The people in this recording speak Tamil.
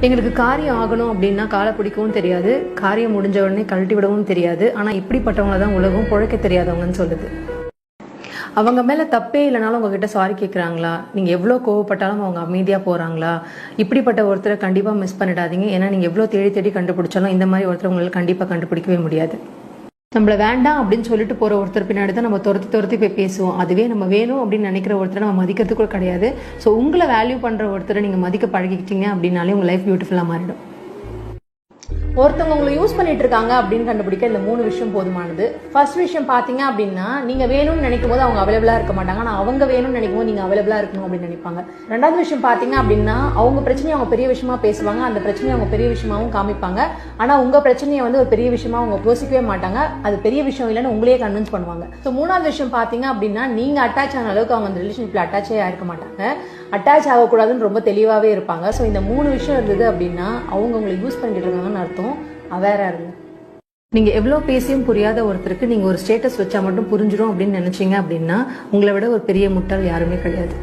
எங்களுக்கு காரியம் ஆகணும் அப்படின்னா காலை பிடிக்கவும் தெரியாது, காரியம் முடிஞ்ச உடனே கழட்டி விடவும் தெரியாது. ஆனால் இப்படிப்பட்டவங்கள தான் உலகம் பிழைக்க தெரியாதவங்கன்னு சொல்லுது. அவங்க மேலே தப்பே இல்லைனாலும் உங்ககிட்ட சாரி கேட்குறாங்களா, நீங்கள் எவ்வளோ கோவப்பட்டாலும் அவங்க அமைதியாக போகிறாங்களா, இப்படிப்பட்ட ஒருத்தரை கண்டிப்பாக மிஸ் பண்ணிடாதீங்க. ஏன்னா நீங்கள் எவ்வளோ தேடி தேடி கண்டுபிடிச்சாலும் இந்த மாதிரி ஒருத்தர் உங்களால் கண்டிப்பாக கண்டுபிடிக்கவே முடியாது. நம்மளை வேண்டாம் அப்படின்னு சொல்லிட்டு போகிற ஒருத்தர் பின்னாடி தான் நம்ம துரத்தி போய் பேசுவோம். அதுவே நம்ம வேணும் அப்படின்னு நினைக்கிற ஒருத்தரை நம்ம மதிக்கிறது கூட கிடையாது. ஸோ உங்களை வேல்யூ பண்ணுற ஒருத்தரை நீங்கள் மதிக்க பழகிக்கிட்டீங்க அப்படின்னாலே உங்கள் லைஃப் பியூட்டிஃபுல்லாக மாறிடும். ஒருத்தவங்க உங்களை யூஸ் பண்ணிட்டு இருக்காங்க அப்படின்னு கண்டுபிடிக்க இந்த 3 விஷயம் போதுமானது. ஃபர்ஸ்ட் விஷயம் பார்த்தீங்க அப்படின்னா, நீங்க வேணும்னு நினைக்கும் போது அவங்க அவைலபிளா இருக்க மாட்டாங்க, ஆனால் அவங்க வேணும்னு நினைக்கும் போது நீங்க அவைலபிளா இருக்கணும் அப்படின்னு நினைப்பாங்க. ரெண்டாவது விஷயம் பார்த்தீங்க அப்படின்னா, அவங்க பிரச்சனையை அவங்க பெரிய விஷயமா பேசுவாங்க, அந்த பிரச்சனையை அவங்க பெரிய விஷயமாவும் காமிப்பாங்க. ஆனால் உங்க பிரச்சனையை வந்து ஒரு பெரிய விஷயமா அவங்க யோசிக்கவே மாட்டாங்க, அது பெரிய விஷயம் இல்லைன்னு உங்களையே கன்வின்ஸ் பண்ணுவாங்க. ஸோ மூணாவது விஷயம் பார்த்தீங்க அப்படின்னா, நீங்க அட்டாச் ஆன அளவுக்கு அவங்க அந்த ரிலேஷன்ஷிப்ல அட்டாச்சே ஆயிருக்க மாட்டாங்க, அட்டாச் ஆகக்கூடாதுன்னு ரொம்ப தெளிவாகவே இருப்பாங்க. ஸோ இந்த 3 விஷயம் இருந்தது அப்படின்னா அவங்க உங்களை யூஸ் பண்ணிட்டு இருக்காங்கன்னு அர்த்தம். அவேரா இருங்க. நீங்க எவ்வளவு பேசியும் புரியாத ஒருத்தருக்கு நீங்க ஒரு ஸ்டேட்டஸ் வச்சா மட்டும் புரிஞ்சிடும் அப்படின்னு நினைச்சீங்க அப்படின்னா உங்களை விட ஒரு பெரிய முட்டாள் யாருமே கிடையாது.